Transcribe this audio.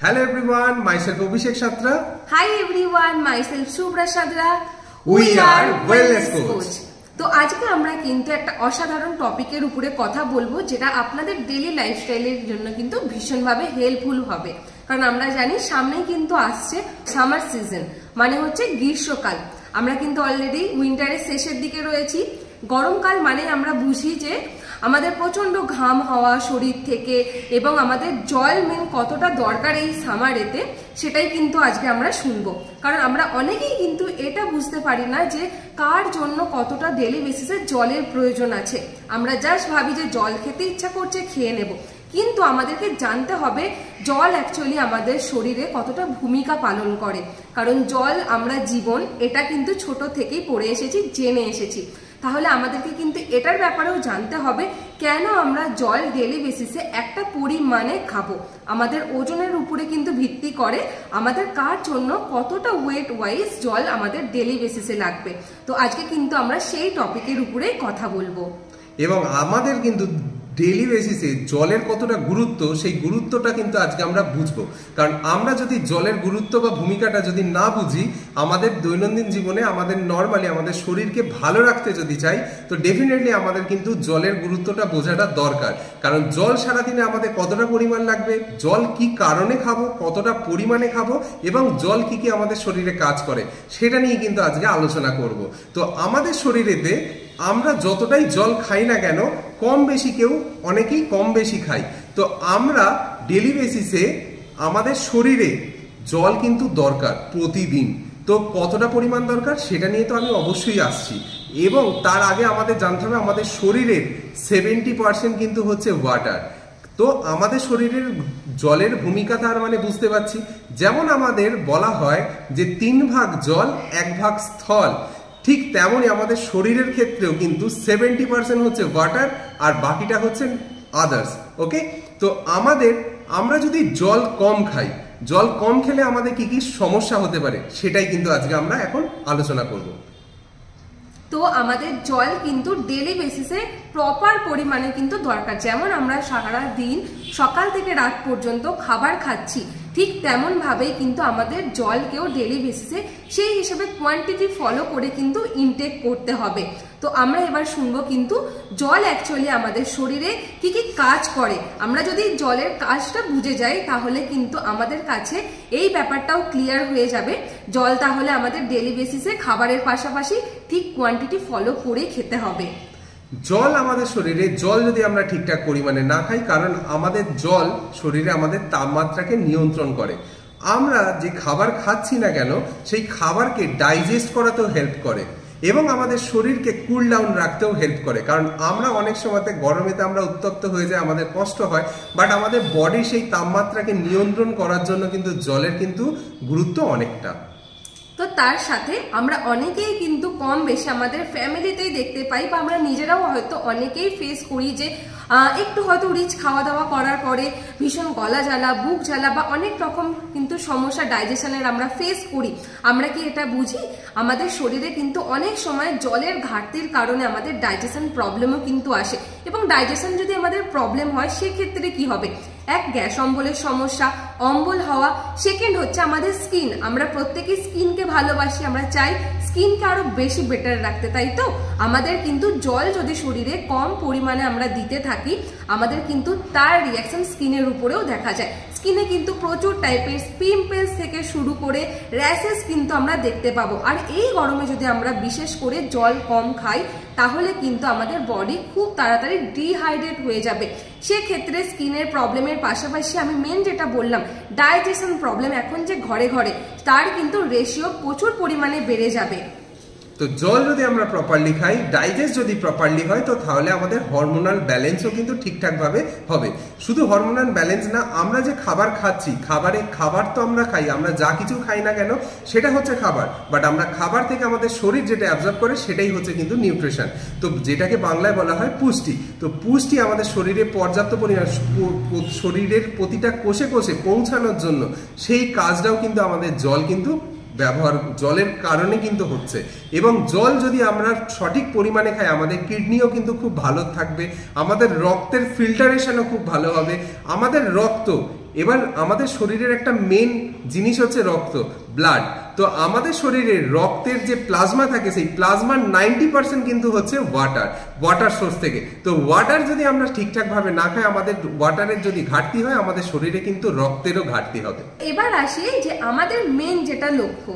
Hello everyone, myself Abhishek Satra. Hi everyone, myself Shubhra Sadra. We are Wellness Coach. তো আজকে আমরা কিন্তু একটা অসাধারণ টপিকের উপরে কথা বলবো যেটা আপনাদের ডেইলি লাইফস্টাইলের জন্য কিন্তু ভীষণভাবে হেল্পফুল হবে। কারণ আমরা জানি সামনেই কিন্তু আসছে সামার সিজন, মানে হচ্ছে গ্রীষ্মকাল। আমরা কিন্তু অলরেডি উইন্টারের শেষের দিকে রয়েছি। গরমকাল মানে আমরা বুঝি যে আমাদের প্রচন্ড ঘাম হওয়া শরীর থেকে, এবং আমাদের জল মেন কতটা দরকার এই সামারেতে, সেটাই কিন্তু আজকে আমরা শুনবো। কারণ আমরা অনেকেই কিন্তু এটা বুঝতে পারি না যে কার জন্য কতটা ডেইলি বেসিসে জলের প্রয়োজন আছে। আমরা জাস্ট ভাবি যে জল খেতে ইচ্ছা করছে, খেয়ে নেব, কিন্তু আমাদেরকে জানতে হবে জল অ্যাকচুয়ালি আমাদের শরীরে কতটা ভূমিকা পালন করে। কারণ জল আমরা জীবন, এটা কিন্তু ছোট থেকেই পড়ে এসেছি, জেনে এসেছি। তাহলে আমাদেরকে কিন্তু এটার ব্যাপারেও জানতে হবে কেন আমরা জল ডেইলি বেসিসে একটা পরিমাণে খাবো। আমাদের ওজনের উপরে কিন্তু ভিত্তি করে আমাদের কার জন্য কতটা ওয়েট ওয়াইজ জল আমাদের ডেইলি বেসিসে লাগবে। তো আজকে কিন্তু আমরা সেই টপিকের উপরে কথা বলবো, এবং আমাদের কিন্তু ডেইলি বেসিসে জলের কতটা গুরুত্ব, সেই গুরুত্বটা কিন্তু আজকে আমরা বুঝবো। কারণ আমরা যদি জলের গুরুত্ব বা ভূমিকাটা যদি না বুঝি, আমাদের দৈনন্দিন জীবনে আমাদের নর্মালি আমাদের শরীরকে ভালো রাখতে যদি চাই, তো ডেফিনেটলি আমাদের কিন্তু জলের গুরুত্বটা বোঝাটা দরকার। কারণ জল সারাদিনে আমাদের কতটা পরিমাণ লাগবে, জল কি কারণে খাবো, কতটা পরিমাণে খাবো, এবং জল কি কি আমাদের শরীরে কাজ করে, সেটা নিয়ে কিন্তু আজকে আলোচনা করব। তো আমাদের শরীরেতে আমরা যতটাই জল খাই না কেন, কম বেশি কেউ অনেকেই কম বেশি খাই। তো আমরা ডেইলি বেসিসে আমাদের শরীরে জল কিন্তু দরকার প্রতিদিন। তো কতটা পরিমাণ দরকার সেটা নিয়ে তো আমি অবশ্যই আসছি, এবং তার আগে আমাদের জানতে হবে আমাদের শরীরের 70% কিন্তু হচ্ছে ওয়াটার। তো আমাদের শরীরের জলের ভূমিকা তার মানে বুঝতে পারছি। যেমন আমাদের বলা হয় যে 3 ভাগ জল 1 ভাগ স্থল, ঠিক তেমনই আমাদের শরীরের ক্ষেত্রেও কিন্তু 70% হচ্ছে ওয়াটার আর বাকিটা হচ্ছে আদার্স। ওকে, তো আমরা যদি জল কম খাই, জল কম খেলে আমাদের কি কি সমস্যা হতে পারে, সেটাই কিন্তু আজকে আমরা এখন আলোচনা করব। তো আমাদের জল কিন্তু ডেইলি বেসিসে প্রপার পরিমাণে কিন্তু দরকার। যেমন আমরা সারা দিন সকাল থেকে রাত পর্যন্ত খাবার খাচ্ছি, ঠিক তেমন ভাবেই কিন্তু আমাদের জলকেও ডেইলি বেসিসে সেই হিসেবে কোয়ান্টিটি ফলো করে কিন্তু ইনটেক করতে হবে। তো আমরা এবার শুনবো কিন্তু জল অ্যাকচুয়ালি আমাদের শরীরে কি কি কাজ করে। আমরা যদি জলের কাজটা বুঝে যাই, তাহলে কিন্তু আমাদের কাছে এই ব্যাপারটাও ক্লিয়ার হয়ে যাবে। জল তাহলে আমাদের ডেইলি বেসিসে খাবারের পাশাপাশি ঠিক কোয়ান্টিটি ফলো করে খেতে হবে। জল আমাদের শরীরে, জল যদি আমরা ঠিকঠাক পরিমাণে না খাই, কারণ আমাদের জল শরীরে আমাদের তাপমাত্রাকে নিয়ন্ত্রণ করে। আমরা যে খাবার খাচ্ছি না কেন, সেই খাবারকে ডাইজেস্ট করাতেও হেল্প করে, এবং আমাদের শরীরকে কুল ডাউন রাখতেও হেল্প করে। কারণ আমরা অনেক সময়তে গরমেতে আমরা উত্তপ্ত হয়ে যায়, আমাদের কষ্ট হয়, বাট আমাদের বডি সেই তাপমাত্রাকে নিয়ন্ত্রণ করার জন্য কিন্তু জলের কিন্তু গুরুত্ব অনেকটা। তো তার সাথে আমরা অনেকেই কিন্তু কম বেশি আমাদের ফ্যামিলিতেই দেখতে পাই, বা আমরা নিজেরাও হয়তো অনেকেই ফেস করি যে একটু হয়তো রিচ খাওয়া দাওয়া করার পরে ভীষণ গলা জ্বালা, বুক জ্বালা বা অনেক রকম কিন্তু সমস্যা ডাইজেশনের আমরা ফেস করি। আমরা কি এটা বুঝি? আমাদের শরীরে কিন্তু অনেক সময় জলের ঘাটতির কারণে আমাদের ডাইজেশন প্রবলেমও কিন্তু আসে, এবং ডাইজেশন যদি আমাদের প্রবলেম হয়, সেক্ষেত্রে কি হবে? এক, গ্যাস অম্বলের সমস্যা, অম্বল হওয়া। সেকেন্ড হচ্ছে আমাদের স্কিন। আমরা প্রত্যেকেই স্কিনকে ভালোবাসি, আমরা চাই স্কিনকে আরো বেশি বেটার রাখতে, তাই তো? আমাদের কিন্তু জল যদি শরীরে কম পরিমাণে আমরা দিতে থাকি, আমাদের কিন্তু তার রিয়াকশন স্কিনের উপরেও দেখা যায়। স্কিনে কিন্তু প্রচুর টাইপের পিম্পলস থেকে শুরু করে র্যাশেস কিন্তু আমরা দেখতে পাবো। আর এই গরমে যদি আমরা বিশেষ করে জল কম খাই, তাহলে কিন্তু আমাদের বডি খুব তাড়াতাড়ি ডিহাইড্রেট হয়ে যাবে। সেক্ষেত্রে স্কিনের প্রবলেমের পাশাপাশি আমি মেন যেটা বললাম, ডাইজেশন প্রবলেম এখন যে ঘরে ঘরে, তার কিন্তু রেশিও প্রচুর পরিমাণে বেড়ে যাবে। তো জল যদি আমরা প্রপারলি খাই, ডাইজেস্ট যদি প্রপারলি হয়, তো তাহলে আমাদের হরমোনাল ব্যালেন্সও কিন্তু ঠিকঠাকভাবে হবে। শুধু হরমোনাল ব্যালেন্স না, আমরা যে খাবার খাচ্ছি, খাবার তো আমরা খাই, আমরা যা কিছু খাই না কেন সেটা হচ্ছে খাবার, বাট আমরা খাবার থেকে আমাদের শরীর যেটা অ্যাবজর্ব করে সেটাই হচ্ছে কিন্তু নিউট্রিশন। তো যেটাকে বাংলায় বলা হয় পুষ্টি। তো পুষ্টি আমাদের শরীরে পর্যাপ্ত পরিমাণ শরীরের প্রতিটা কোষে কোষে পৌঁছানোর জন্য সেই কাজটাও কিন্তু আমাদের জল কিন্তু ব্যবহার, জলের কারণে কিন্তু হচ্ছে। এবং জল যদি আমরা সঠিক পরিমাণে খাই, আমাদের কিডনিও কিন্তু খুব ভালো থাকবে, আমাদের রক্তের ফিল্টারেশনও খুব ভালো হবে, আমাদের রক্ত এবার আমাদের শরীরের একটা মেন জিনিস হচ্ছে রক্ত, ব্লাড। তো আমাদের শরীরের রক্তের যে প্লাজমা থাকে সেই প্লাজমার 90% কিন্তু হচ্ছে ওয়াটার সোর্স থেকে। তো ওয়াটার যদি আমরা ঠিকঠাক ভাবে না খাই, আমাদের ওয়াটারের যদি ঘাটতি হয়, আমাদের শরীরে কিন্তু রক্তেরও ঘাটতি হবে। এবার আসি যে আমাদের মেন যেটা লক্ষ্য,